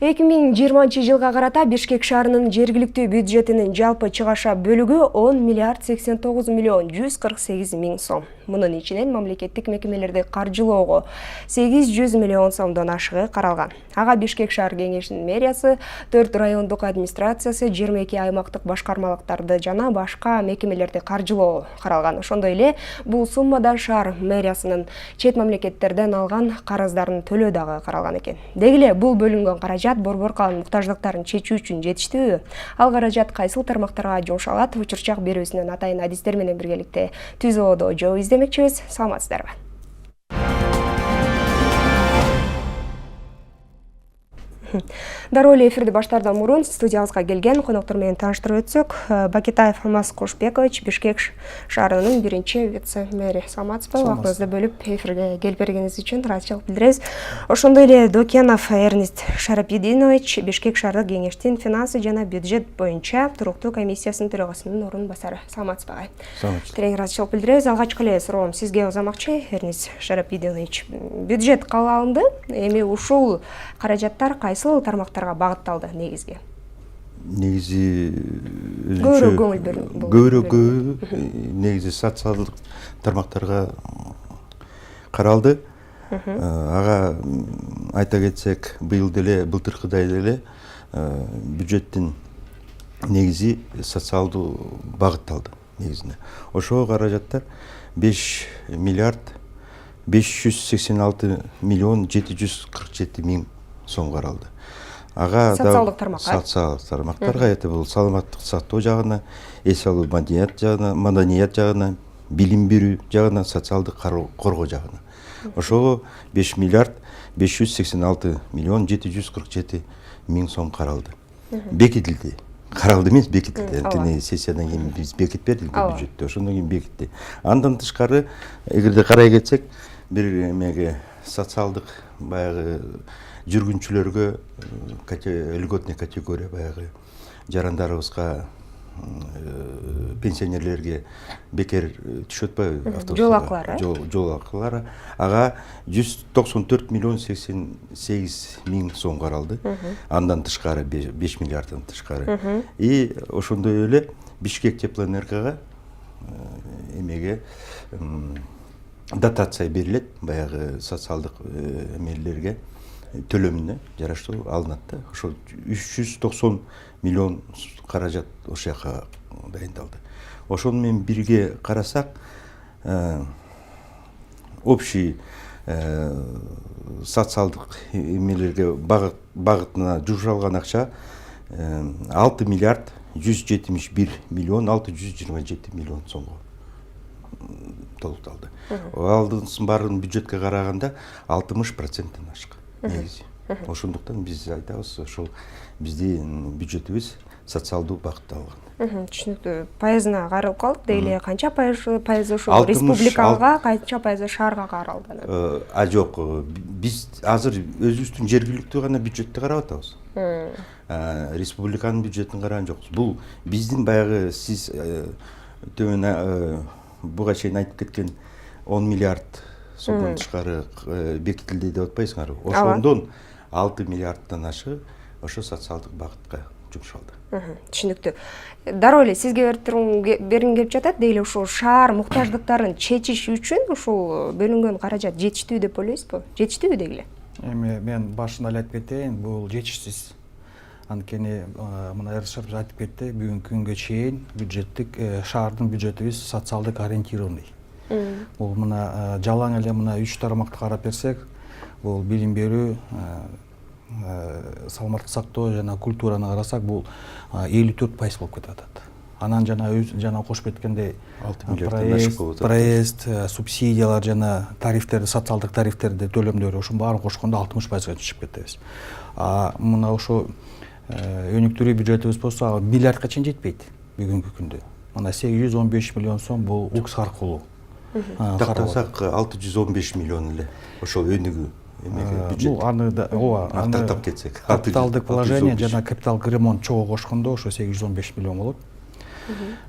2020 жылга карата Бишкек шаарынын жергиликтүү бюджетинин жалпы чыгаша бөлүгү 10 миллиард 89 миллион 148 миң сом. Мунун ичинен мамлекеттик мекемелерди каржылоого 800 миллион сомдон ашыгы каралган. Ага Бишкек шаар кеңешинин мэриясы, 4 райондук администрациясы, 22 аймактык башкармалыктарды жана башка мекемелерди каржылоо каралган. Ошондой эле бул суммада шаар мэриясынын чет мамлекеттерден алган карыздарын төлөө дагы каралган экен. Деги эле бул бөлүнгөн каражат борбор калын муктаждыктарын чечүү үчүн жетиштүүбү? Ал каражат кайсыл тармактарга жумшалат? Учурчак берүүсүнөн атайын адистер менен биргеликте түзүүдө жол издемекчибиз. Саламатсыздарбы? Дароо эле эфирди баштаардан мурун студиябызга келген коноктор менен тааныштырып өтсөк, Бакетаев Алмаз Кошбекович, Бишкек шаарынын биринчи вице-мэри. Саламатсызбы? Убактыңызды бөлүп эфирге келип бергениңиз үчүн ыраазычылык билдиребиз. Ошондой эле Докенов Эрнест Шарапидинович, Бишкек шаардык кеңештин финансы жана бюджет боюнча туруктуу комиссиясынын төрагасынын орун басары. Саламатсызбы агай? Саламатсыз. Терең ыраазычылык билдиребиз. Алгачкы эле суроом сизге узамакчы, Эрнест Шарапидинович. Бюджет кабыл алынды. Эми ушул каражаттар кайсыл тармактарга багытталды негизги? Негизи көбүрөөк негизи социалдык тармактарга каралды. Ага айта кетсек, быйыл деле, былтыркыдай деле бюджеттин негизи социалдуу багытталды негизинде. Ошол каражаттар 5 миллиард 586 миллион 747 миң сом каралды. Ага социалдык тармакка. Социалдык тармактарга эти бул саламаттык сактоо жагына, эс алуу маданият жагына, билим берүү жагына, социалдык коргоо жагына. Ошого 5 миллиард 586 миллион 747 миң сом каралды. Бекитилди. Каралды эмес, бекитилди. Анткени сессиядан кийин биз бекитпедик бюджеттти. Ошондон кийин бекитти. Андан тышкары, эгерде карай кетсек, бир эмеге социалдык баягы жүргүнчүлөргө льготный категория баягы жарандарыбызга, пенсионерлерге бекер түшөт атпайбы автобуска? Жол акылары. Ага 194 миллион 88 миң сом каралды. Андан тышкары 5 миллиарддан тышкары. И ошондой эле Бишкек теплоэнергияга эмеге дотация берилет, баягы социалдык эмелерге төлөмүнө жараштуу алынат да. Ошо 390 миллион каражат ошол жака дайындалды. Ошону менен бирге карасак, общий социалдык эмелерге багытына жумшалган акча 6 миллиард 171 миллион 627 миллион сомго толукталды. Алдын баарын бюджетке караганда 60%-тен ашык негизи. Ошондуктан биз айтабыз, ошол биздин бюджетибиз социалдуу багытталган. Түшүнүктүү. Пайызына каралып калдык. Деги канча пайызы ошол республикага, канча пайызы шаарга каралды? Жок, биз азыр өзүбүздүн жергиликтүү гана бюджетти карап атабыз. Республиканын бюджетин караган жокпуз. Бул биздин баягы сиз төмөн буга чейин айтып кеткен 10 миллиард сомдон тышкары бекитилди деп атпайсыңарбы? Ошондон 6 миллиардтан ашыгы ошо социалдык багытка жумшалды. Түшүнүктүү. Дароо эле сизге бергим келип жатат. Деги эле ушул шаар муктаждыктарын чечиш үчүн ушул бөлүнгөн каражат жетиштүү деп ойлойсузбу? Жетиштүүбү деги эле? Эми мен башында эле айтып кетейин, бул жетишсиз. Анткени мына Эршат айтып кетти, бүгүнкү күнгө чейин шаардын бюджетибиз социалдык ориентированный. Бул мына жалаң эле мына 3 тармакты карап берсек, бул билим берүү, саламаттык сактоо жана культураны карасак, бул 54% болуп кетип атат. Анан жана кошуп кеткендей проезд, субсидиялар жана тарифтерди, социалдык тарифтерди төлөмдөрү, ошонун баарын кошкондо 60%га түшүп кетебиз. Мына ошо өнүктүрүү бюджетибиз болсо миллиардка чейин жетпейт бүгүнкү күндө. Мына 815 миллион сом бул УКС аркылуу. Тактасак 615 миллион эле ошол өнүгүү бюджет. Бул аны тактап кетсек, капиталдык положение жана капиталдык ремонт чогуу кошкондо ошо 815 миллион болот.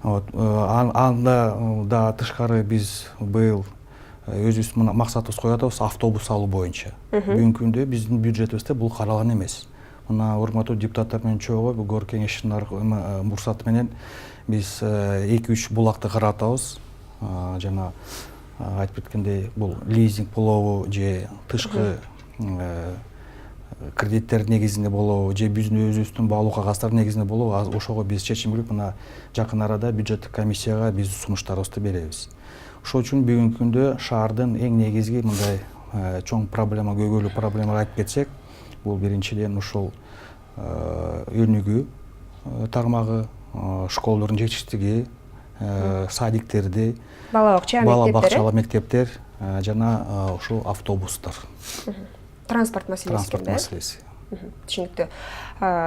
Анда да тышкары биз быйыл өзүбүздүн максатыбыз коюп атабыз автобус алуу боюнча. Бүгүнкү күндө биздин бюджетибизде бул каралган эмес. Мына урматтуу депутаттар менен чогуу бул Гор кеңешинин уруксаты менен биз 2-3 булакты каратабыз. Жана айтып кеткендей, бул лизинг болобу же тышкы кредиттер негизинде болобу же биздин өзүбүздүн баалуу кагаздардын негизинде болобу, ошого биз чечим берип мына жакын арада бюджеттик комиссияга биз сунуштарыбызды беребиз. Ошол үчүн бүгүнкү күндө шаардын эң негизги мындай чоң проблема, көйгөйлүү проблемага айтып кетсек, бул биринчиден ушул өнүгүү тармагы, школдордун жетиштиги, садиктерди, бала бакчалар, мектептер жана ушул автобустар. Транспорт маселеси. Транспорт маселеси. Түшүнүктүү.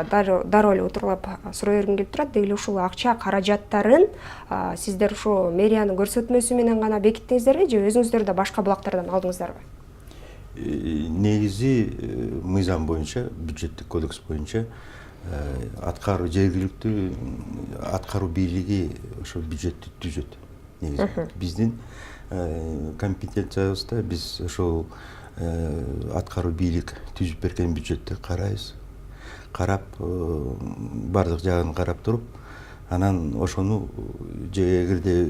Дароо эле утурлап суроо бергим келип турат. Деги эле ушул акча каражаттарын сиздер ушул мэриянын көрсөтмөсү менен гана бекиттиңиздерби же өзүңүздөр да башка булактардан алдыңыздарбы? Негизи мыйзам боюнча, бюджеттик кодекс боюнча аткаруу жергиликтүү аткаруу бийлиги ошо бюджетти түзөт. Негизи биздин компетенциябызда биз ошол аткаруу бийлик түзүп берген бюджетти карайбыз. Карап, бардык жагын карап туруп, анан ошону же эгерде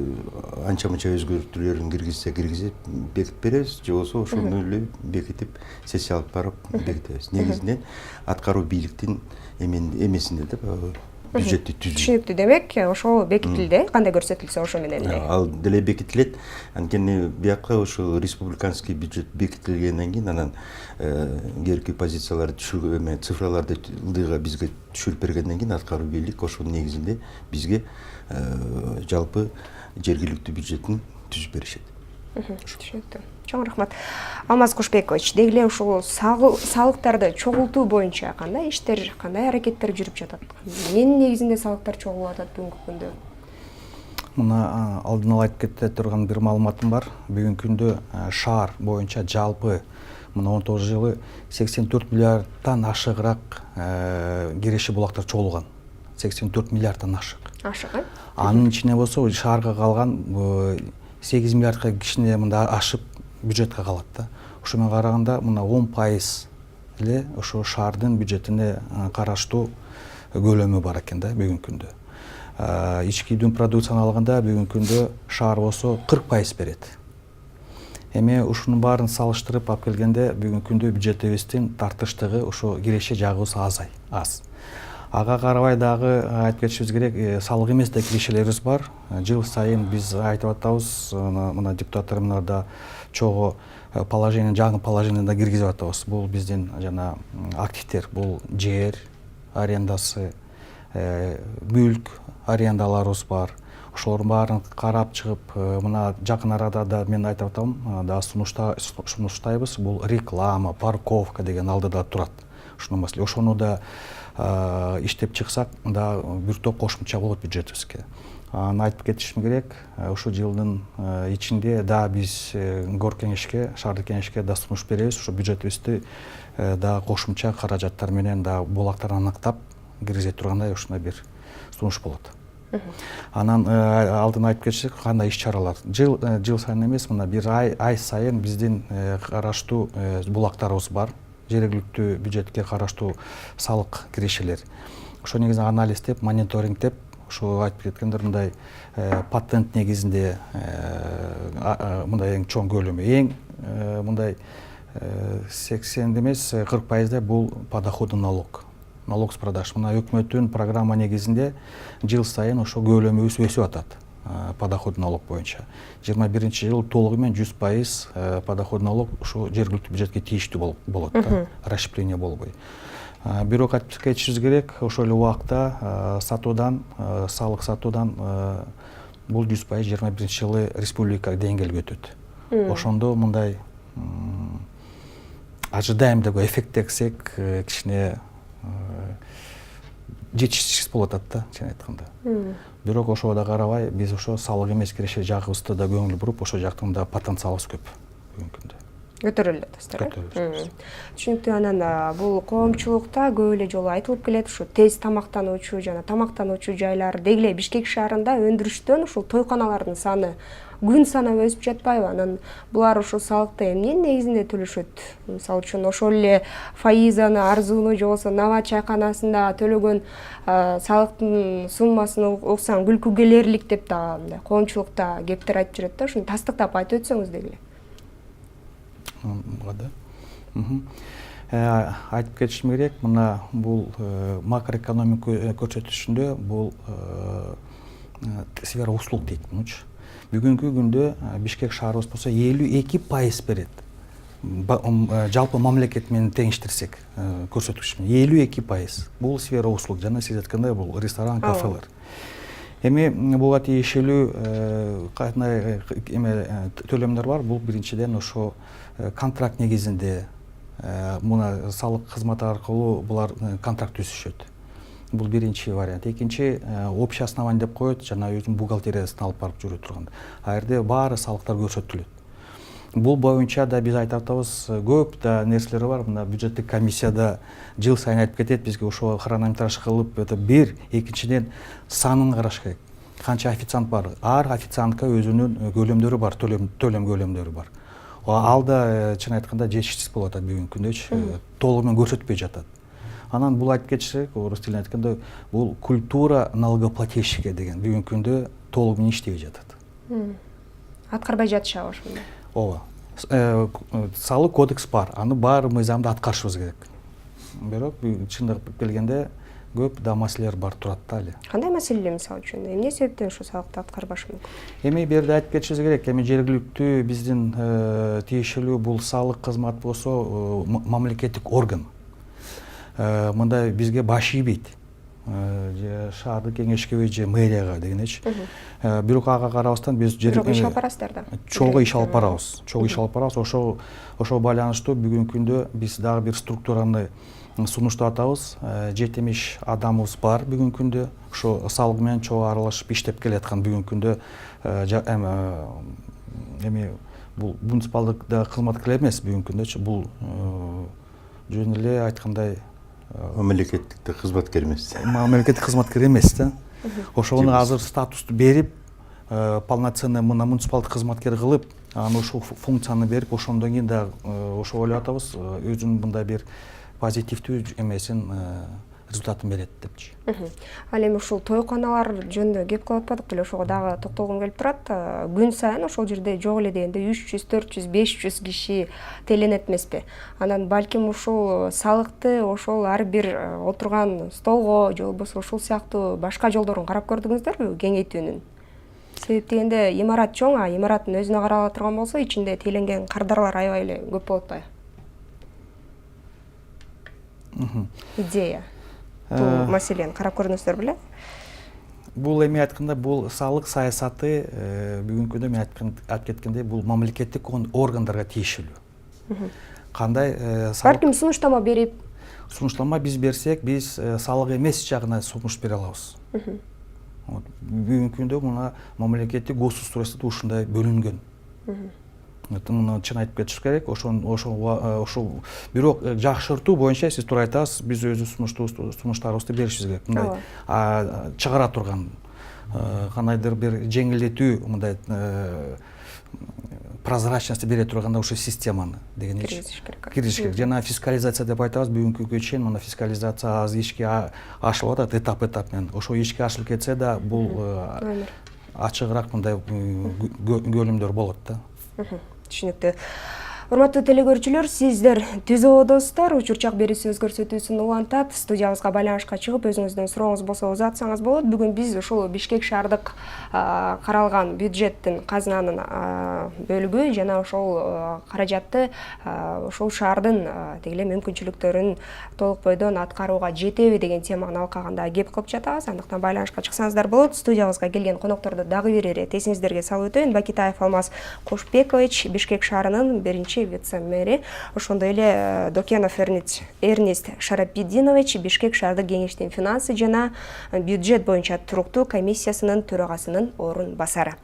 анча-мынча өзгөртүүлөрүн киргизип бекитип беребиз, же болбосо ошону эле бекитип сессия алып барып бекитебиз. Негизинен аткаруу бийликтин эмесинде да бюджетти түзүү. Түшүнүктүү. Демек, ошол бекитилди, кандай көрсөтүлсө ошо менен эле. Ал деле бекитилет. Анткени биякка ошол республиканский бюджет бекитилгенден кийин анан кийинки позицияларды түшүргөн, цифраларды ылдыйга бизге түшүрүп бергенден кийин аткаруу бийлик ошонун негизинде бизге жалпы жергиликтүү бюджеттин түзүп беришет. Түшүнүктүү. Чоң рахмат. Алмаз Кушбекович, деги эле ушул салыктарды чогултуу боюнча кандай иштер, кандай аракеттер жүрүп жатат? Эмненин негизинде салыктар чогулуп атат бүгүнкү күндө? Мына алдын ала айтып кете турган бир маалыматым бар. Бүгүнкү күндө шаар боюнча жалпы мына 19 жылы 84 миллиардтан ашыгыраак киреши булактар чогулган. 84 миллиардтан ашык. Ашык, э? Анын ичине болсо шаарга калган 8 миллиардка кичине мында ашып бюджетке калат да. Ошо менен караганда мына 10% эле ошо шаардын бюджетине караштуу көлөмү бар экен да бүгүнкү күндө. Ички дүң продукцияны алганда бүгүнкү күндө шаар болсо 40% берет. Эми ушунун баарын салыштырып алып келгенде бүгүнкү күндө бюджетибиздин тартыштыгы ошо киреше жагыбыз аз. Ага карабай дагы айтып кетишибиз керек, салык эмес да кирешелерибиз бар. Жыл сайын биз айтып атабыз, мына депутаттар менен да чогуу жаңы положениеда киргизип атабыз. Бул биздин жана активдер, бул жер арендасы, мүлк арендаларыбыз бар. Ошолордун баарын карап чыгып, мына жакын арада да мен айтып атам, да сунуштайбыз. Бул реклама, парковка деген алдыда турат. Ушуну маселе. Ошону да иштеп чыксак, да бир топ кошумча болот бюджетибизге. Айтып кетишим керек, ушул жылдын ичинде да биз Гор кеңешке, шаардык кеңешке да сунуш беребиз. Ошо бюджетибизди да кошумча каражаттар менен да булактарды аныктап киргизе тургандай ушундай бир сунуш болот. Анан алдын айтып кетсек, кандай иш-чаралар. Жыл сайын эмес, мына бир ай сайын биздин караштуу булактарыбыз бар. Жергиликтүү бюджетке караштуу салык кирешелер. Ошо негизинде анализдеп, мониторингдеп, ошо айтып кеткендер мындай патент негизинде мындай эң чоң көлөмү, эң мындай 80 эмес 40% бул подоходный налог. Налог с продаж. Мына өкмөттүн программа негизинде жыл сайын ошо көлөмүбүз өсүп атат. Подоходный налог боюнча. 21-ci жыл толугу менен 100% подоходный налог ушу жергиликтүү бюджетке тийиштүү болот да, расщепление болбой. Бирок айтып кетишибиз керек, ошол эле убакта салык сатуудан бул 100% 21-ci жылы республика деңгээлге өтөт. Ошондо мындай ожидаем деп эффекттексек, кичине жетишсиз болуп атат да, чын айтканда. Бирок ошого да карабай, биз ошо салык эмес киреше жагыбызды да көңүл буруп, ошо жактан да потенциалыбыз көп бүгүнкү күндө. көтөрүлүп атасыздар. Түшүнүктүү. Анан бул коомчулукта көп эле жолу айтылып келет, ушу тез тамактануучу жана тамактануучу жайлар деги эле Бишкек шаарында өндүрүштөн ушул тойканалардын саны күн санап өсүп жатпайбы? Анан булар ушул салыкты эмненин негизинде төлөшөт? Мисалы үчүн ошол эле фаизаны арзууну же болбосо Нава чайканасында төлөгөн салыктын суммасын уксаң күлкү келерлик деп да мындай коомчулукта кептер айтып жүрөт да, ушуну тастыктап айтып өтсөңүз деги эле. Айтып кетишим керек, мына бул макроэкономик көрсөтүшүндө бул сфера услуг дейт мунчу. Бүгүнкү күндө Бишкек шаарыбыз болсо 52% берет. Жалпы мамлекет менен теңиштирсек көрсөткүч 52%. Бул сфера услуг, жана сиз айткандай бул ресторан, кафелер. Эми буга тиешелүү кандай төлөмдөр бар? Бул биринчиден ошо контракт негизинде муна салык кызматы аркылуу булар контракт түзүшөт. Бул биринчи вариант. Экинчи общий основание деп коет, жана өзүнүн бухгалтериясын алып барып жүрө турган. А жерде баары салыктар көрсөтүлөт. Бул боюнча да биз айтып атабыз, көп да нерселер бар. Мына бюджеттик комиссияда жыл сайын айтып кетет, бизге ошо хронометраж кылып, бир, экинчиден санын караш керек. Канча официант бар? Ар официантка өзүнүн көлөмдөрү бар, төлөм көлөмдөрү бар. Ал да чын айтканда жетишсиз болуп атат бүгүнкү күндө, толугу менен көрсөтпөй жатат. Анан бул айтып кетиш керек, орус тилинде айтканда, бул культура налогоплательщика деген бүгүнкү күндө толугу менен иштебей жатат. Аткарбай жатышабы ошондо? Ооба. Салык кодекс бар, аны баары мыйзамда аткарышыбыз керек. Бирок чындыгы келгенде көп да маселелер бар турат да эле. Кандай маселелер мисалы үчүн? Эмне себептен ушу салыкты аткарбашы мүмкүн? Эми бул жерде айтып кетишибиз керек, эми жергиликтүү биздин тиешелүү бул салык кызмат болсо мамлекеттик орган. Мындай бизге баш ийбейт. Же шаардык кеңешке же мэрияга дегенечи. Бирок ага карабастан биз бирок иш алып барасыздар да. Чогуу иш алып барабыз. Ошол байланыштуу бүгүнкү күндө биз дагы бир структураны сунуштап атабыз. 70 адамыбыз бар бүгүнкү күндө. Ошо салык менен чогуу аралашып иштеп келаткан бүгүнкү күндө эми бул муниципалдыкта кызматкерлер эмес бүгүнкү күндөчү. Бул жөн эле айткандай мамлекеттик кызматкер эмес. Мамлекеттик кызматкер эмес да. Ошону азыр статусту берип, полноценный мына муниципалдык кызматкер кылып, аны ушул функцияны берип, ошондон кийин да ошо ойлоп атабыз, өзүнүн мындай бир позитивдүү эмесин результатын берет депчи. Ал эми ушул тойканалар жөнүндө кеп кылып атпадык беле, ошого дагы токтолгум келип турат. Күн сайын ошол жерде жок эле дегенде 300, 400, 500 киши теленет эмеспи? Анан балким ушул салыкты ошол ар бир отурган столго же болбосо ушул сыяктуу башка жолдорун карап көрдүңүздөрбү кеңейтүүнүн? Себеп дегенде имарат чоң, имараттын өзүнө карала турган болсо ичинде теленген кардарлар аябай эле көп болот атпайбы? Идея. Бул маселени карап көрдүңүздөр беле? Бул эми айтканда бул салык саясаты бүгүнкү күндө мен айтып кеткендей бул мамлекеттик органдарга тиешелүү. Кандай балким сунуштама берип? Сунуштама биз берсек, биз салык эмес жагына сунуш бере алабыз. Бүгүнкү күндө мына мамлекеттик госустройство ушундай бөлүнгөн. Муну чын айтып кетиш керек. Ошол бирок жакшыртуу боюнча сиз туура айтасыз, биз өзүбүздүн сунуштарыбызды беришибиз керек. Мындай чыгара турган кандайдыр бир жеңилдетүү, мындай прозрачность бере турганда ошо системаны дегенечи киргизиш керек. Жана фискализация деп айтабыз, бүгүнкү күнгө чейин мына фискализация аз ишке ашылып атат этап менен. Ошо ишке ашылып кетсе да бул ачыгыраак мындай көлөмдөр болот да. Түшүнүктүү. Урматтуу телекөрүүчүлөр, сиздер түз ободосуздар. Учурчак берүүсүбүз көрсөтүүсүн улантат. Студиябызга байланышка чыгып, өзүңүздүн сурооңуз болсо узатсаңыз болот. Бүгүн биз ушул Бишкек шаардык каралган бюджеттин казынанын бөлүгү жана ошол каражатты ошол шаардын деги эле мүмкүнчүлүктөрүн толук бойдон аткарууга жетеби деген теманы алкаганда кеп кылып жатабыз. Андыктан байланышка чыксаңыздар болот. Студиябызга келген конокторду дагы бир ирет эсиңиздерге салып өтөйүн. Бакитаев Алмаз Кошбекович, Бишкек шаарынын вице-мэри, ошондой эле Докенов Эрнест Шарапидинович, Бишкек шаардык кеңештин финансы жана бюджет боюнча туруктуу комиссиясынын төрагасынын орун басары.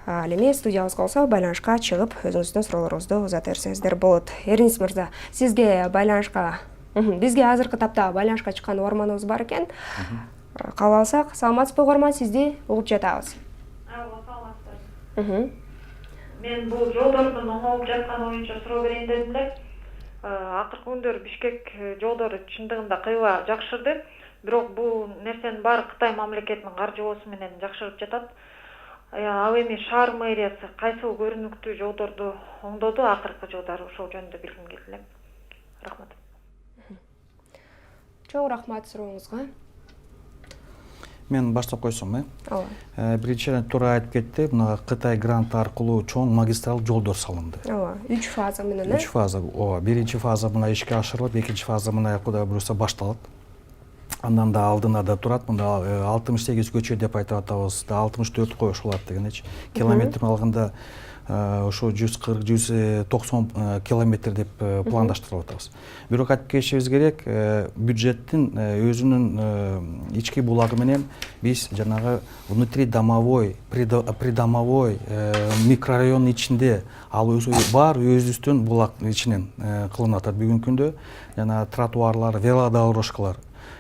Ал эми студиябызга болсо байланышка чыгып өзүңүздүн суроолоруңузду узата берсеңиздер болот. Эрнис мырза, сизге байланышка бизге азыркы тапта байланышка чыккан угарманыбыз бар экен. Кабыл алсак, саламатсызбы угарман, сизди угуп жатабыз. Саламатсызбы. Мен бул жолдордун оңолуп жатканы боюнча суроо берейин дедим эле. Акыркы күндөр Бишкек жолдору чындыгында кыйла жакшырды, бирок бул нерсенин баары Кытай мамлекетинин каржылоосу менен жакшырып жатат. Ал эми шаар мэриясы кайсыл көрүнүктүү жолдорду оңдоду акыркы жылдары, ошол жөнүндө билгим келди эле. Рахмат. Чоң рахмат сурооңузга. Мен баштап койсом, Ооба. Биринчиден туура айтып кетти, мына Кытай гранты аркылуу чоң магистралдык жолдор салынды. Ооба, 3 фаза менен. 3 фаза. Биринчи фаза мына ишке ашырылып, экинчи фаза мына Кудай буюрса башталат. Андан да алдына да турат. Мында 68 көчө деп айтып атабыз. 64 коюшулат дегенечи. Километр алганда ошо 140-190 километр деп пландаштырып атабыз. Бирок айтып кетишибиз керек, бюджеттин өзүнүн ички булагы менен биз жанагы внутридомовой, придомовой микрорайон ичинде ал бар өзүбүздүн булак ичинен кылынып атат. Бүгүнкү күндө жана тротуарлар, велодорожкалар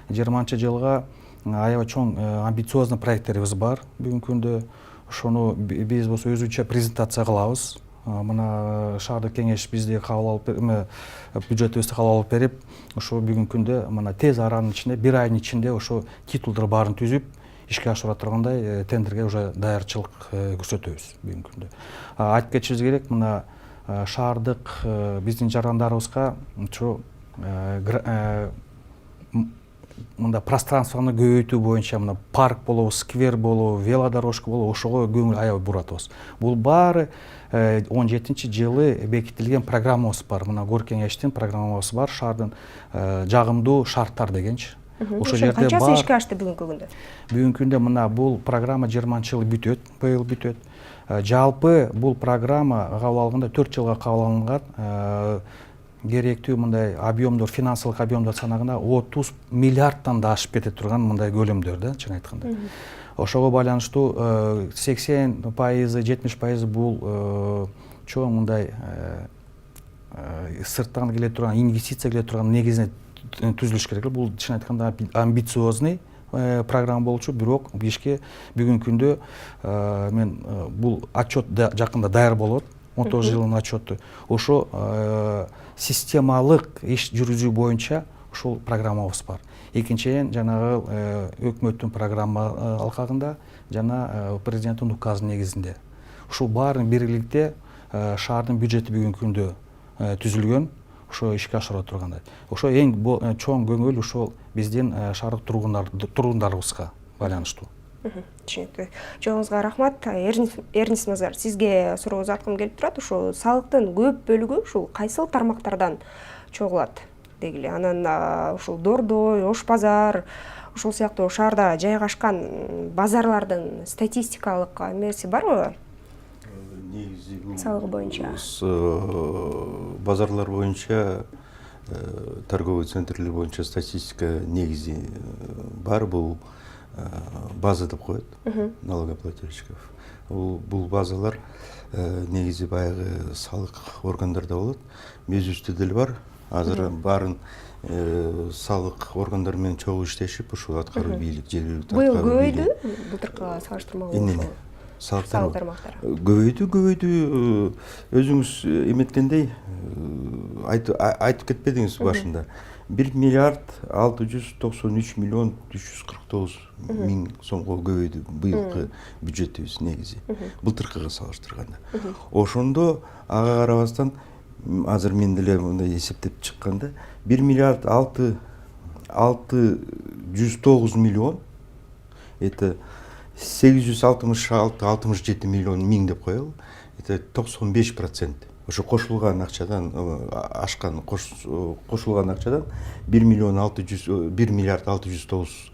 20-жылга аябай чоң амбициозный проекттерибиз бар. Бүгүнкү күндө ошону биз болсо өзүнчө презентация кылабыз. Мына шаардык кеңеш бизди кабыл алып, бюджетибизди кабыл алып берип, ошо бүгүнкү күндө мына тез аранын ичинде, бир айдын ичинде ошо титулдар баарын түзүп, ишке ашыра тургандай тендерге уже даярчылык көрсөтөбүз бүгүнкү күндө. Айтып кетишибиз керек, мына шаардык биздин жарандарыбызга ошо мында пространствону көбөйтүү боюнча мына парк болобу, сквер болобу, велодорожка болобу, ошого көңүл аябай буратабыз. Бул баары 17-жылы бекитилген программабыз бар. Мына Гор кеңештин программабыз бар, шаардын жагымдуу шарттар дегенчи. Ошо жерде бар. Канчасы ишке ашты бүгүнкү күндө? Бүгүнкү күндө мына бул программа 20-жылы бүтөт, быйыл бүтөт. Жалпы бул программа кабыл алганда 4 жылга кабыл алынган. Керектүү мындай объемдор, финансылык объемдор санаганда 30 миллиардтан да ашып кете турган мындай көлөмдөр да, чын айтканда. Ошого байланыштуу 80%, 70% бул чоң мындай сырттан келе турган, инвестиция келе турган негизине түзүлүш керек. Бул чын айтканда амбициозный программа болчу, бирок бишке бүгүнкү күндө мен бул отчет жакында даяр болот. 19 жылдын отчету. Ошо системалык иш жүргүзүү боюнча ушул программабыз бар. Экинчиден жанагы өкмөттүн программа алкагында жана президенттин указы негизинде. Ушул баарын бириликте шаардын бюджети бүгүнкү күндө түзүлгөн, ошо ишке ашыра тургандай. Ошо эң чоң көңүл ушул биздин шаардык тургундарыбызга байланыштуу. Түшүнүктүү. Жоңузга рахмат. Эрнис мырза, сизге суроо узаткым келип турат. Ушул салыктын көп бөлүгү ушул кайсыл тармактардан чогулат дегиле. Анан ушул Дордой, Ош базар, ушул сыяктуу шаарда жайгашкан базарлардын статистикалык эмеси барбы? Негизи бул салыгы боюнча. Базарлар боюнча, торговый центрлер боюнча статистика негизи бар. Бул база деп коет налогоплательщиков. Бул базалар негизи баягы салык органдарда болот. Мезүүбүздө деле бар. Азыр баарын салык органдары менен чогуу иштешип, ушул аткаруу бийлик, жергиликтүү быйыл көбөйдү, былтыркыга салыштырмалуу. Салык тармактары көбөйдү. Өзүңүз эметкендей айтып кетпедиңиз башында. 1 миллиард 693 миллион 349 миң сомго көбөйдү быйылкы бюджетибиз негизи. Былтыркыга салыштырганда. Ошондо ага карабастан азыр мен деле мындай эсептеп чыкканда 1 миллиард 609 миллион, это 866-67 миллион миң деп коелу. Это 95%. Ошо кошулган акчадан ашкан кошулган акчадан 1 миллиард 609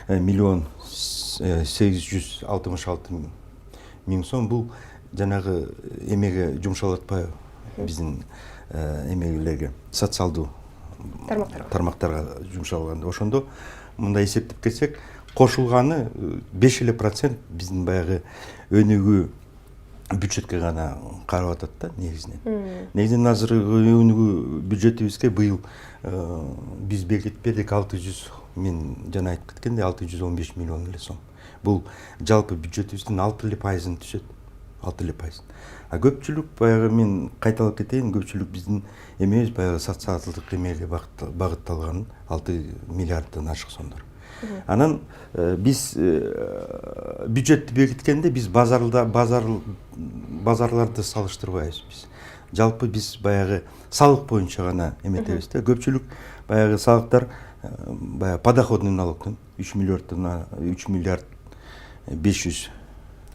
миллион 866 миң сом бул жанагы эмеге жумшалып атпайбы, биздин эмегелерге, социалдуу тармактарга жумшалганда. Ошондо мындай эсептеп кетсек, кошулганы 5% биздин баягы өнүгүү бюджетке гана карап атат да негизинен. Негизинен азыркы өнүгүү бюджетибизге быйыл биз белгилеп бердик 600, мен жана айтып кеткендей 615 миллион эле сом. Бул жалпы бюджетибиздин 6% түшөт. 6%. А көпчүлүк баягы мен кайталап кетейин, көпчүлүк биздин эмебиз баягы социалдык эмеге багытталган 6 миллиарддан ашык сомдор. Анан биз бюджетти белгиткенде биз базарларды салыштырбайбыз биз. Жалпы биз баягы салык боюнча гана эметебиз да. Көпчүлүк баягы салыктар баягы подоходный налогтон 3 миллиард 500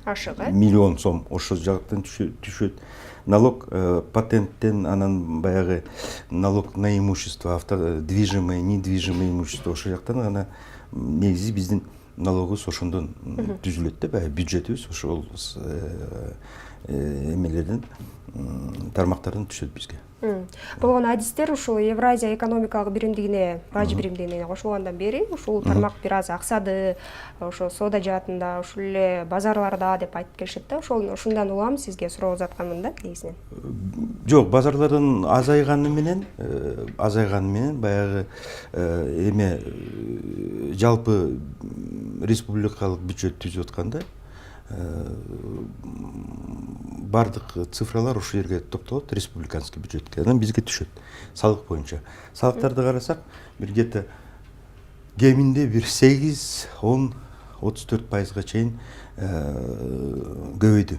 ашыгы миллион сом ошол жактан түшөт. Налог патенттен, анан баягы налог на имущество, движимое, недвижимое имущество ошол жактан гана негизи биздин налогубуз ошондон түзүлөт да, баягы бюджетибиз ошол эмелерден тармактардан түшөт бизге. Болгон адистер ушул Евразия экономикалык биримдигине, бажы биримдигине кошулгандан бери ушул тармак бир аз аксады, ошо соода жаатында, ушул эле базарларда деп айтып келишет да. Ошундан улам сизге суроо узатканмын да негизинен. Жок, базарлардан азайганы менен баягы эме жалпы республикалык бюджет түзүп атканда бардык цифралар ушул жерге топтолот, республиканский бюджетке, анан бизге түшөт салык боюнча. Салыктарды карасак, бир где-то кеминде бир 8, 10, 34%га чейин көбөйдү.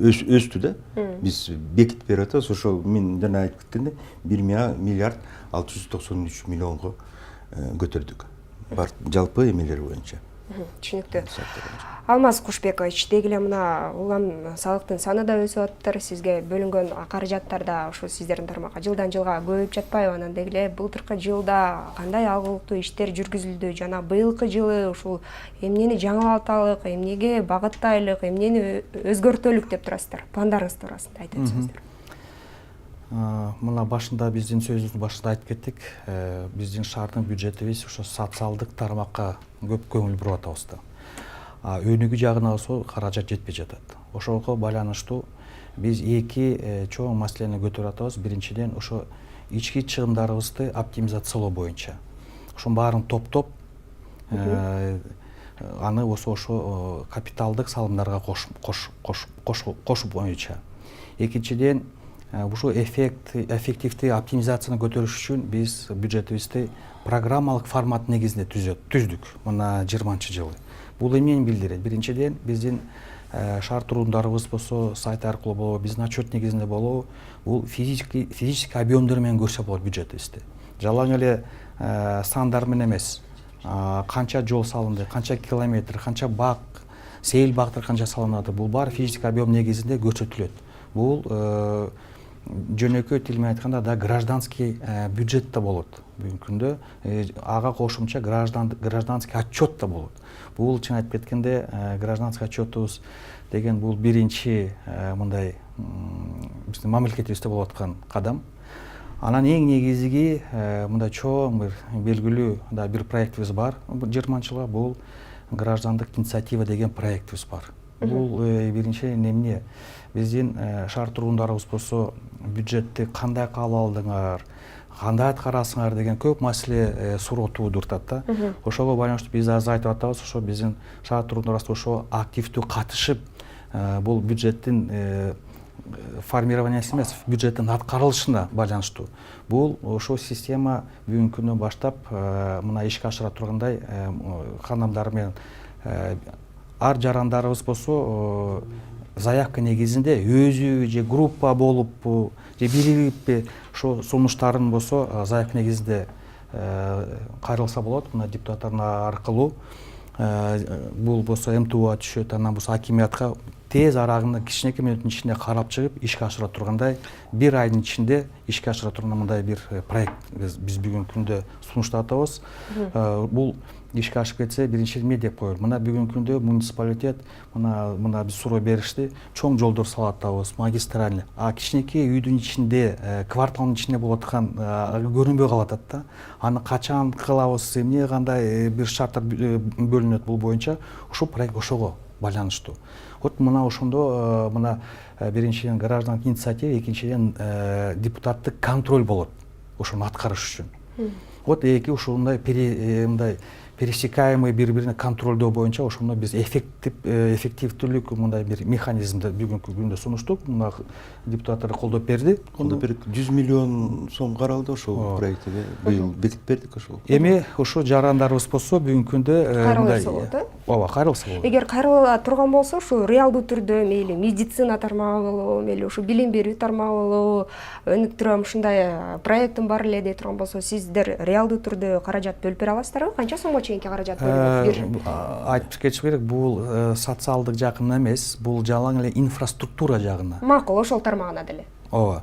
Өстү да. Биз бекитип берип атабыз, ошол мен жана айтып кеткендей 1 миллиард 693 миллионго көтөрдүк. Жалпы эмелер боюнча. Түшүнүктүү. Алмаз Кушбекович, деги эле мына улам салыктын саны да өсүп атыптыр, сизге бөлүнгөн каражаттар да ошо сиздердин тармакка жылдан жылга көбөйүп жатпайбы? Анан деги эле былтыркы жылда кандай алгылыктуу иштер жүргүзүлдү жана быйылкы жылы ушул эмнени жаңылталык, эмнеге багыттайлык, эмнени өзгөртөлүк деп турасыздар? Пландарыңыз туурасында айтып өтсөңүздөр. Мына башында биздин сөзүбүздүн башында айтып кеттик, биздин шаардын бюджетибиз ошо социалдык тармакка көп көңүл буруп атабыз да. Өнүгүү жагына болсо каражат жетпей жатат. Ошого байланыштуу биз эки чоң маселени көтөрүп атабыз. Биринчиден ошо ички чыгымдарыбызды оптимизациялоо боюнча. Ошонун баарын топтоп, аны ошо капиталдык салымдарга кошуп боюнча. Экинчиден ушул эффективдүү оптимизацияны көтөрүш үчүн биз бюджетибизди программалык формат негизинде түздүк мына 20-жылы. Бул эмнени билдирет? Биринчиден биздин шаар тургундарыбыз болсо сайт аркылуу болобу, биздин отчет негизинде болобу, бул физический объемдор менен көрсө болот бюджетибизди. Жалаң эле сандар менен эмес, канча жол салынды, канча километр, канча бак, сейил бактар канча салынат, бул баары физический объем негизинде көрсөтүлөт. Бул жөнөкөй тил менен айтканда да гражданский бюджет да болот. Бүгүнкү күндө ага кошумча гражданский отчет да болот. Бул чын айтып кеткенде гражданский отчетубуз деген бул биринчи мындай биздин мамлекетибизде болуп аткан кадам. Анан эң негизги мындай чоң бир белгилүү да бир проектибиз бар 20-жылга, бул граждандык инициатива деген проектибиз бар. Бул биринчи эмне? Биздин шаар тургундарыбыз болсо бюджетти кандай кабыл алдыңар, кандай аткарасыңар деген көп маселе суроо туудуртат да. Ошого байланыштуу биз азыр айтып атабыз, ошо биздин шаар тургундарыбыз ошо активдүү катышып, бул бюджеттин формированиясы эмес, бюджеттин аткарылышына байланыштуу. Бул ошо система бүгүнкү күндөн баштап мына ишке ашыра тургандай кандамдар менен ар жарандарыбыз болсо заявка негизинде өзү же группа болуппу же бирип ошо сунуштарын болсо заявка негизинде кайрылса болот мына депутаттардын аркылуу. Бул болсо МТУга түшөт, анан болсо акимиятка тез арагында кичинекей мүнөттүн ичинде карап чыгып ишке ашыра тургандай, бир айдын ичинде ишке ашыра турган мындай бир проект биз бүгүнкү күндө сунуштап атабыз. Бул ишке ашып кетсе биринчи эме деп коелу. Мына бүгүнкү күндө муниципалитет мына биз суроо беришти, чоң жолдор салып атабыз, магистральный. Кичинекей үйдүн ичинде, кварталдын ичинде болуп аткан көрүнбөй калып атат да. Аны качан кылабыз, эмне кандай бир шарттар бөлүнөт бул боюнча. Ушул проект ошого байланыштуу. Вот мына ошондо мына биринчиден гражданский инициатива, экинчиден депутаттык контроль болот ошону аткарыш үчүн. Вот эки ушундай мындай пересекаемый бири-бирине контролдоо боюнча ошондо биз эффективдүүлүк мындай бир механизмди бүгүнкү күндө сунуштук. Мына депутаттар колдоп берди. Онда бир 100 миллион сом каралды ошол проектиге. Быйыл бекитип бердик ошол. Эми ошо жарандарыбыз болсо бүгүнкү күндө кайрылса болот, ооба, кайрылса болот. Эгер кайрыла турган болсо, ушу реалдуу түрдө мейли медицина тармагы болобу, мейли ушу билим берүү тармагы болобу, өнүктүрөм ушундай проекттин бар эле дей турган болсо, сиздер реалдуу түрдө каражат бөлүп бере аласыздарбы? Канча сомго чейинки каражат бөлүнөт? Айтып кетиш керек, бул социалдык жагына эмес, бул жалаң эле инфраструктура жагына. Макул, ошол тармагына деле. Ооба.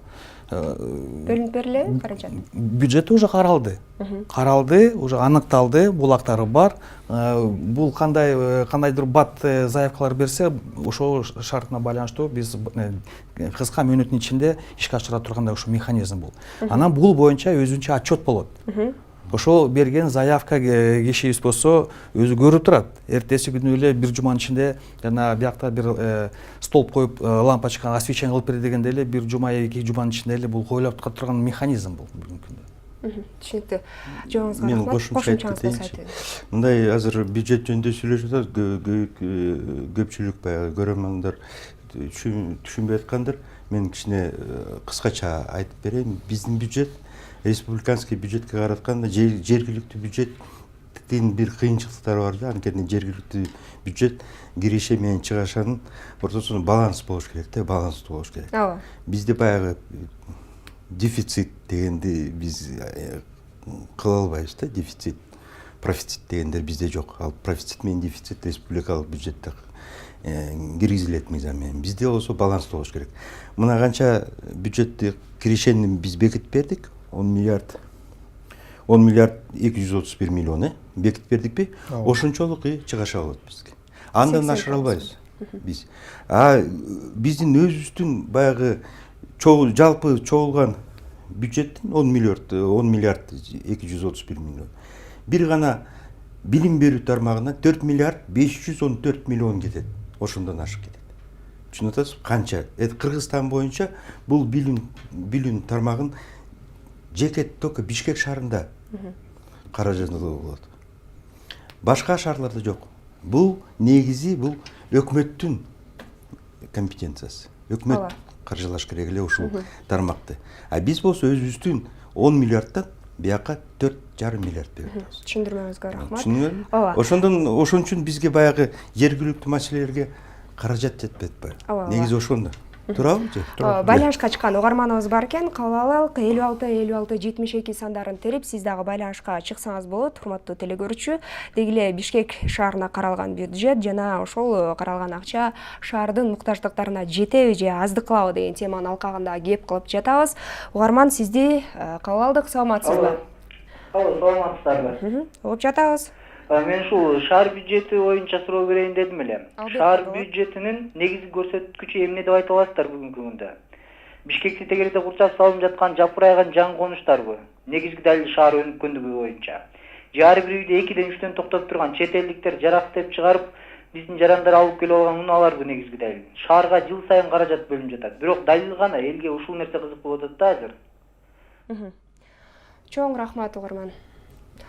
Бөлүнүп берилеби каражат? Бюджет уже каралды, уже аныкталды, булактары бар. Бул кандайдыр бат заявкалар берсе, ошол шартына байланыштуу биз кыска мөөнөттүн ичинде ишке ашыра тургандай ошо механизм бул. Анан бул боюнча өзүнчө отчет болот. Ошол берген заявка кишибиз болсо өзү көрүп турат. Эртеси күнү эле бир жуманын ичинде жана биякта бир столб коюп лампочка освещение кылып бер дегенде эле бир жума, 2 жуманын ичинде эле бул коюлуп турган механизм бул бүгүнкү күндө. Түшүнүктүү. Жоңуңузга Мен рахмат. кошумча айтайынчы. Мындай азыр бюджет жөнүндө сүйлөшүп атат, көпчүлүк баягы көрөрмандар түшүнбөй аткандыр. Мен кичине кыскача айтып берейин. Биздин бюджет республиканский бюджетке каратканда жергиликтүү бюджеттин бир кыйынчылыктары бар да. Анткени жергиликтүү бюджет киреше менен чыгашанын ортосунда баланс болуш керек да, баланстуу болуш керек. Ооба. Бизде баягы дефицит дегенди биз кыла албайбыз да, дефицит, профицит дегендер бизде жок. Ал профицит менен дефицит республикалык бюджетте киргизилет мыйзам менен. Бизде болсо баланстуу болуш керек. Мына канча бюджетти кирешени биз бекитип бердик. 10 миллиард 231 миллион бекитип бердикпи? Ошончолук чыгаша болот бизге. Андан ашыра албайбыз биз. Биздин өзүбүздүн баягы жалпы чогулган бюджеттин 10 миллиард 231 миллион. Бир гана билим берүү тармагына 4 миллиард 514 миллион кетет. Ошондон ашык кетет. Түшүнүп атасызбы? Канча? Кыргызстан боюнча бул билим тармагын жеке только Бишкек шаарында каражатылуу болот. Башка шаарларда жок. Бул негизи бул өкмөттүн компетенциясы. Өкмөт каржылаш керек эле ушул тармакты. Биз болсо өзүбүздүн 10 миллиардтан бияка 4,5 миллиард берип атабыз. Түшүндүрмөңүзгө рахмат. Түшүндүңөрбү? Ошон үчүн бизге баягы жергиликтүү маселелерге каражат жетпейт баягы. Негизи ошондо. Туурабы же? Байланышка чыккан угарманыбыз бар экен. Калалык 56-56-72 сандарын терип, сиз дагы байланышка чыксаңыз болот, урматтуу телекөрүүчү. Деги эле Бишкек шаарына каралган бюджет жана ошол каралган акча шаардын муктаждыктарына жетеби же аздык кылабы деген теманын алкагында кеп кылып жатабыз. Угарман, сизди кабыл алдык, саламатсызбы? Саламатсыздарбы? Угуп жатабыз. Мен ушул шаар бюджети боюнча суроо берейин дедим эле. Шаар бюджетинин негизги көрсөткүчү эмне деп айта аласыздар бүгүнкү күндө? Бишкекти тегеректе курчак салынып жаткан жапырайган жаңы конуштарбы? Негизги далил шаар өнүккөндүгү боюнча. Же ар бир үйдө 2-ден 3-төн токтоп турган чет элдиктер жарак деп чыгарып, биздин жарандар алып келип алган унааларбы негизги далил? Шаарга жыл сайын каражат бөлүнүп жатат. Бирок далил гана, элге ушул нерсе кызык болуп атат да азыр. Чоң рахмат, угарман.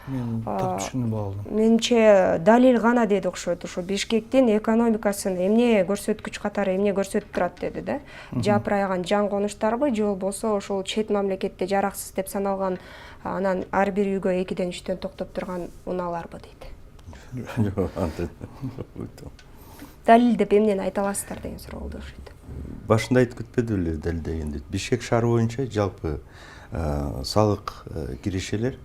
Мен так түшүнүп алдым. Менче далил гана деди окшойт. Ушу Бишкектин экономикасын эмне көрсөткүч катары эмне көрсөтүп турат деди да. Жапырайган жаңы конуштарбы же болбосо ошол чет мамлекетте жараксыз деп саналган, анан ар бир үйгө 2-ден 3-төн токтоп турган унааларбы дейт. Далил деп эмнени айта аласыздар деген суроо болду окшойт. Башында айтып кетпеди беле далил дегенде. Бишкек шаары боюнча жалпы салык кирешелер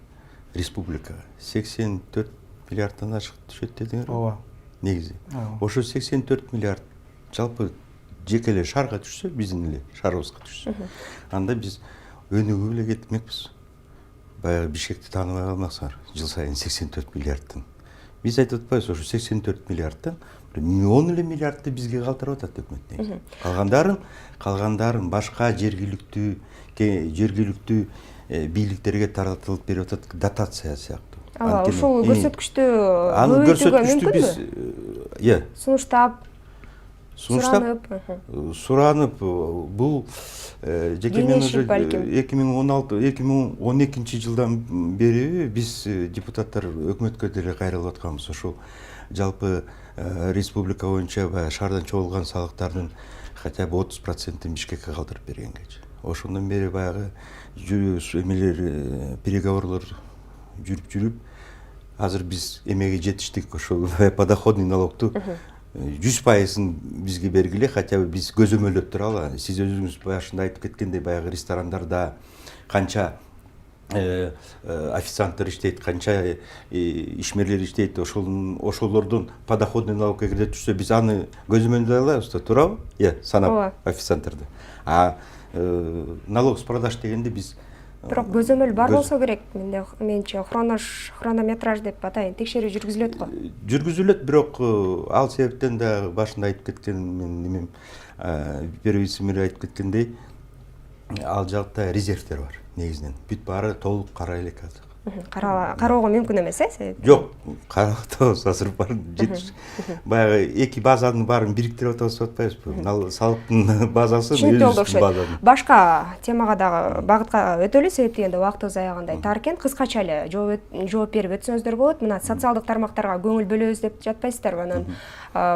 республикага 84 миллиарддан ашык түшөт дедиңер. Ооба. Негизи. Ошо 84 миллиард жалпы жеке эле шаарга түшсө, биздин эле шаарыбызга түшсө, анда биз өнүгүп эле кетмекпиз. Баягы Бишкекти тааныбай калмаксыңар. Жыл сайын 84 миллиардтан. Биз айтып атпайбыз, ошо 84 миллиардтан 10 эле миллиардты бизге калтырып атат өкмөт негизи. Калгандарын башка жергиликтүү бийликтерге таратылып берип атат, дотация сыяктуу. Ошол көрсөткүчтү көбөйтүүгө мүмкүнбү? Сунуштап суранып суранып бул жеке мен уже Кеңешип балким. 2012 жылдан бери биз депутаттар өкмөткө деле кайрылып атканбыз. Ошол жалпы республика боюнча баягы шаардан чогулган салыктардын хотя бы 30%-ын Бишкекке калтырып бергенге. Ошондон бери баягы переговорлор жүрүп азыр биз эмеге жетиштик. Ошол подоходный налогту 100%-ын бизге бергиле, хотя бы биз көзөмөлдөп туралы. Сиз өзүңүз башында айтып кеткендей, баягы ресторандарда канча официанттар иштейт, канча ишмерлер иштейт, ошолордун подоходный налог эгерде түшсө, биз аны көзөмөлдөй алабыз да, туурабы? Санап официанттарды. Налог с продаж дегенде биз бирок көзөмөл бар болсо керек. Менче хронометраж деп атайын, текшерүү жүргүзүлөт го. Жүргүзүлөт, бирок ал себептен да башында айтып кеткен мен первый вице-мэр айтып кеткендей, ал жакта резервтер бар негизинен. Бүт баары толук кара элек азыр. Кароого мүмкүн эмес, Жок, карап атабыз, азыр бар жетиш. Баягы эки базанын баарын бириктирип атабыз деп атпайбызбы? Салыктын базасы, өзүбүздүн базаны. Башка темага дагы багытка өтөлү, себеп дегенде убактыбыз аягында тар экен. Кыскача эле жооп берип өтсөңүздөр болот. Мына социалдык тармактарга көңүл бөлөбүз деп жатпайсыздарбы? Анан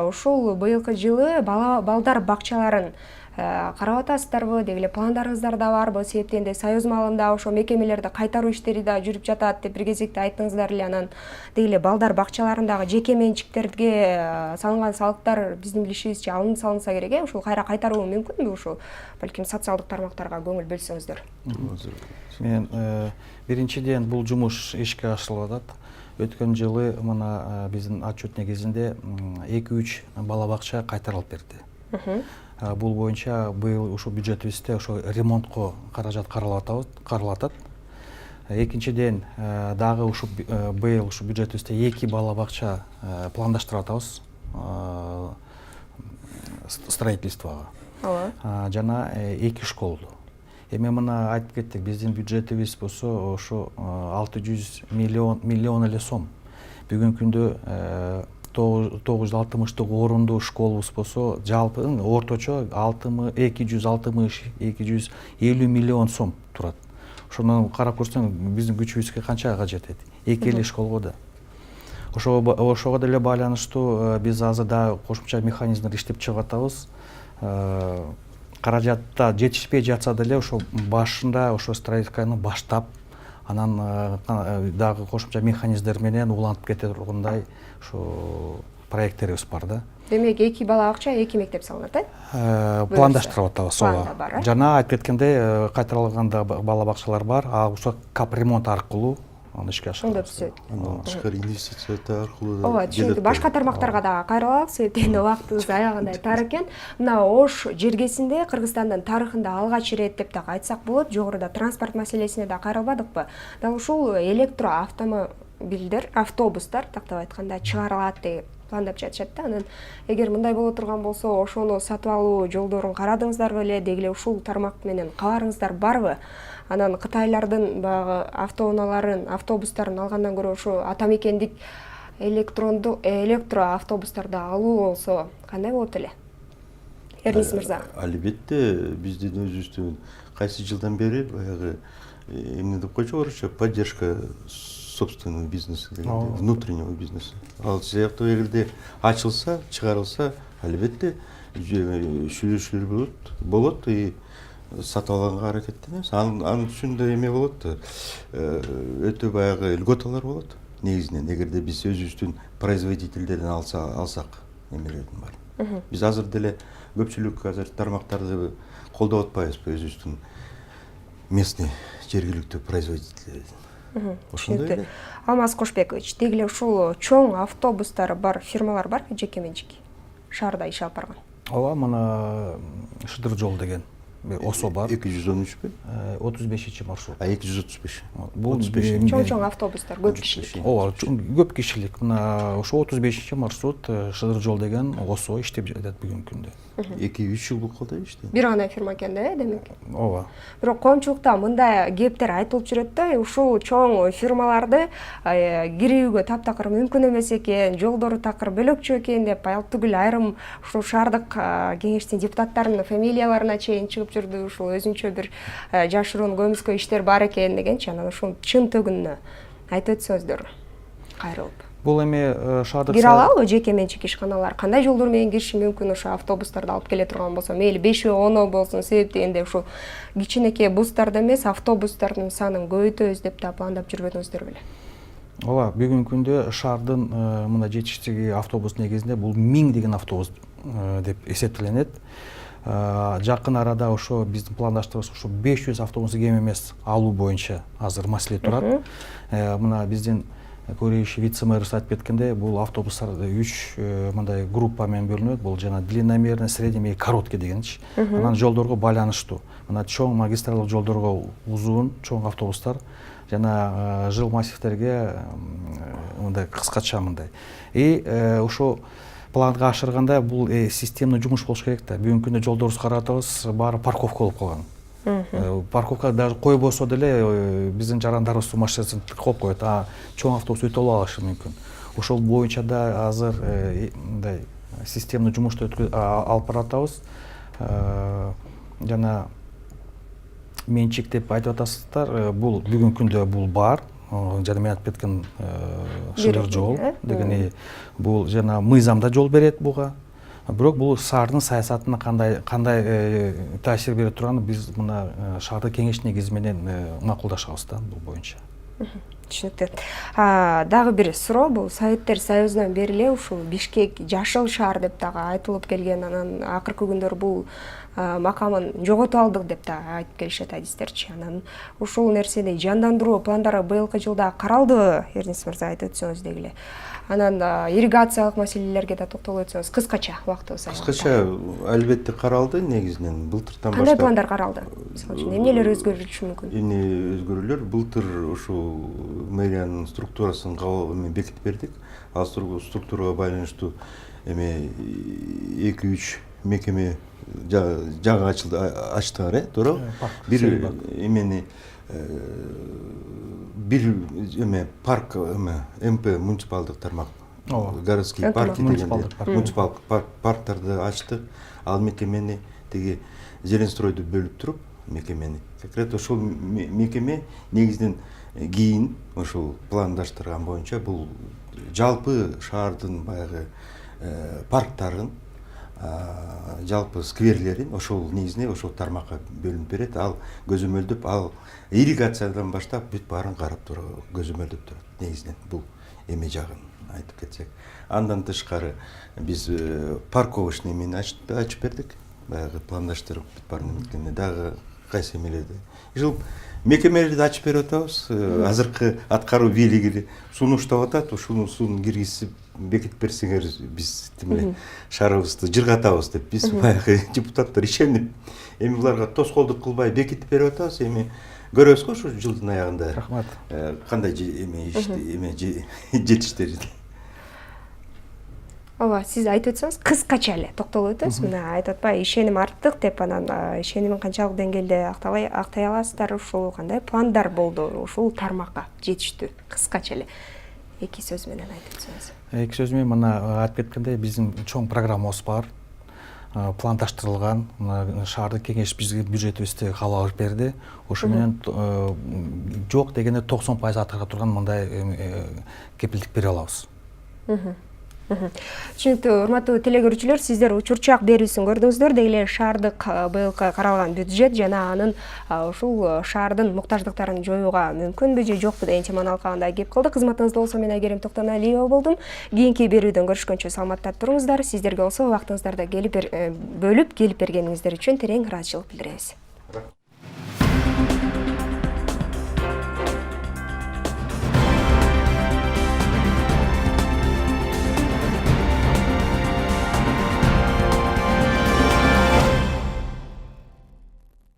ушул быйылкы жылы балдар бакчаларын карап атасыздарбы, деги эле пландарыңыздарда барбы? Себептен союз малында ошо мекемелерде кайтаруу иштери да жүрүп жатат деп бир кезекте айттыңыздар эле. Анан деги эле балдар бакчаларындагы жеке менчиктерге салынган салыктар биздин билишибизче алынып салынса керек, ушул кайра кайтаруу мүмкүнбү? Ушул балким социалдык тармактарга көңүл бөлсөңүздөр. Мен биринчиден бул жумуш ишке ашырылып атат. Өткөн жылы мына биздин отчет негизинде 2-3 бала бакча кайтарылып берди. Бул боюнча быйыл ушул бюджетибизде ошо ремонтко каражат каралып атат. Экинчиден дагы ушу быйыл ушу бюджетибизде 2 бала бакча пландаштырып атабыз строительствого. Жана 2 школду. Эми мына айтып кеттик, биздин бюджетибиз болсо ошо 600 миллион эле сом. Бүгүнкү күндө 960 орунду школубуз болсо, жалпы орточо 260-250 миллион сом турат. Ошону карап көрсөң, биздин күчүбүзгө канчага жетет? 2 эле школго да. Ошого деле байланыштуу биз азыр да кошумча механизмдер иштеп чыгып атабыз. Каражатта жетишпей жатса деле ошо башында ошо строительствону баштап, анан дагы кошумча механизмдер менен улантып кете тургандай ошо проекттерибиз бар да. Демек 2 бала бакча, 2 мектеп салынат, пландаштырып атабыз. Жана айтып кеткендей, кайтарылган бала бакчалар бар. Ошо капремонт аркылуу аны ишке ашырабыз. Тышкары инвестиция аркылуу. Түшүнүктүү. Башка тармактарга дагы кайрылабыз, себептен убактыбыз аягында тар экен. Мына Ош жергесинде Кыргызстандын тарыхында алгач ирет деп дагы айтсак болот. Жогоруда транспорт маселесине да кайрылбадыкпы? Дал ушул электроавтомобилдер, автобустар тактап айтканда чыгарылат деп пландап жатышат да. Анан эгер мындай боло турган болсо, ошону сатып алуу жолдорун карадыңыздар беле, деги эле ушул тармак менен кабарыңыздар барбы? Анан кытайлардын баягы автоунааларын, автобустарын алгандан көрө ошо атамекендик электроавтобустарды алуу болсо кандай болот эле? Эрнис мырза. Албетте, биздин өзүбүздүн кайсы жылдан бери баягы эмне деп койчу орусча, поддержка собственного бизнеса, внутреннего бизнеса. Ал сыяктуу эгерде ачылса, чыгарылса, албетте сүйлөшүүлөр болот и сатып алганга аракеттенебиз. Анын үчүндө эме болот, өтө баягы льготалар болот. Негизинен, эгерде биз өзүбүздүн производительдерден алсак, эмелердин бар. Биз азыр деле көпчүлүк азыр тармактарды колдоп атпайбызбы, өзүбүздүн местный жергиликтүү производительдердин. Ошондой эле. Алмаз Кошбекович, деги эле ушул чоң автобустар бар, фирмалар барбы, жеке менчик шаарда иш алып барган? Ооба, мына Шыдыр жол деген осо бар. 213 бе? 35 маршрут. 235. Бул чоң автобустар көп кишилик. Ооба, көп кишилик. Мына ошо 35 маршрут Шыдыр жол деген осо иштеп жатат бүгүнкү күндө. 2-3 жыл болуп калды иште. Бир гана фирма экен да, демек. Ооба. Бирок коомчулукта мындай кептер айтылып жүрөт да, ушул чоң фирмаларды кирүүгө таптакыр мүмкүн эмес экен, жолдору такыр бөлөкчө экен деп, ал түгүл айрым ушул шаардык кеңештин депутаттарынын фамилияларына чейин чыгып жүрдү, ушул өзүнчө бир жашыруун көмүскө иштер бар экен дегенчи, анан ушул чын төгүнүнө айтып өтсөңүздөр кайрылып. Бул эми шаардык Кире алабы жеке менчик ишканалар? Кандай жолдор менен кириши мүмкүн ошо автобустарды алып келе турган болсо? Мейли 5-10 болсун, себеп дегенде ушул кичинекей бустарды эмес, автобустардын санын көбөйтөбүз деп да пландап жүрбөдүңүздөр беле? Ооба, бүгүнкү күндө шаардын мына жетиштиги автобус негизинде бул 1000 деген автобус деп эсептеленет. Жакын арада ошо биздин пландаштырыбыз ошо 500 автобус кем эмес алуу боюнча азыр маселе турат. Мына биздин көрүүчү вице-мэрибиз айтып кеткендей, бул автобустар 3 мындай группа менен бөлүнөт. Бул жана длинномерный, средний, короткий дегенчи. Анан жолдорго байланыштуу. Мына чоң магистралдык жолдорго узун, чоң автобустар жана жыл массивтерге мындай кыскача мындай. Ошо планга ашырганда бул системный жумуш болуш керек да. Бүгүнкү күндө жолдорубузду каратабыз, баары парковка болуп калган. Парковка даже койбосо деле биздин жарандарыбыз машинасын коюп коет, чоң автобус өтө алышы мүмкүн. Ошол боюнча да азыр мындай системный жумушту алып баратабыз. Жана менчик деп айтып атасыздар, бул бүгүнкү күндө бул бар. Жана мен айтып кеткен Шыдыр жол деген бул жана мыйзамда жол берет буга. Бирок бул шаардын саясатына кандай таасир бере турганын биз мына шаардык кеңеш негизи менен макулдашабыз да бул боюнча. Түшүнүктүү. Дагы бир суроо, бул Советтер Союзунан бери эле ушул Бишкек жашыл шаар деп дагы айтылып келген, анан акыркы күндөр бул макамын жоготуп алдык деп да айтып келишет адистерчи. Анан ушул нерсени жандандыруу пландары быйылкы жылда каралдыбы? Эрнис мырза айтып өтсөңүз дегиле. Анан ирригациялык маселелерге да токтолуп өтсөңүз, кыскача вактыбыз аябай. Кыскача албетте каралды негизинен былтыртан баштап. Кандай пландар каралды? Мисалы үчүн эмнелер өзгөрүлүшү мүмкүн? Эми өзгөрүүлөр былтыр ушул мэриянын структурасын бекитип бердик. Ал структурага байланыштуу эми 2-3 мекеме жаңы ачтылар, туура? Бир эмени бир парк МП муниципалдык тармак, городский парк дегенде муниципалдык парктарды ачтык. Ал мекемени тиги Зеленстройду бөлүп туруп мекемени. Конкретно ошол мекеме негизинен кийин ошол пландаштырган боюнча бул жалпы шаардын баягы парктарын, жалпы скверлерин ошол негизинде ошол тармакка бөлүнүп берет. Ал көзөмөлдөп, ал ирригациядан баштап бүт баарын карап туруп, көзөмөлдөп турат. Негизинен бул эме жагын айтып кетсек. Андан тышкары биз парковочный эмени ачып бердик. Баягы пландаштырып бүт баарын эметкенде дагы кайсы эмелерди. Жыл мекемелерди ачып берип атабыз. Азыркы аткаруу бийлиги сунуштап атат. Ушунун суун киргизип бекитип берсеңер биз тимеле шаарыбызды жыргатабыз деп биз баягы депутаттар ишенип, эми буларга тоскоолдук кылбай бекитип берип атабыз. Эми көрөбүз го ушу жылдын аягында. Рахмат. Кандай жетиштери. Ооба, сиз айтып өтсөңүз, кыскача эле токтолуп өтөбүз. Мына айтып атпайбы, ишеним арттык деп, анан ишенимин канчалык деңгээлде актай аласыздар, ушул кандай пландар болду ушул тармакка жетиштүү? Кыскача эле 2 сөз менен айтып өтсөңүз. 2 сөз менен мына айтып кеткендей биздин чоң программабыз бар. Пландаштырылган, шаардык кеңеш бизге бюджетибизди кабыл алып берди. Ошо менен жок дегенде 90% аткара турган мындай кепилдик бере алабыз. Түшүнүктүү, урматтуу телекөрүүчүлөр, сиздер учурчак берүүсүн көрдүңүздөр. Деги эле шаардык быйылкы каралган бюджет жана анын ушул шаардын муктаждыктарын жоюуга мүмкүнбү же жокпу деген теманы алкагында кеп кылдык. Кызматыңызда болсо мен Айгерим Токтоналиева болдум. Кийинки берүүдөн көрүшкөнчө саламатта туруңуздар. Сиздерге болсо убактыңыздарды бөлүп келип бергениңиздер үчүн терең ыраазычылык билдиребиз.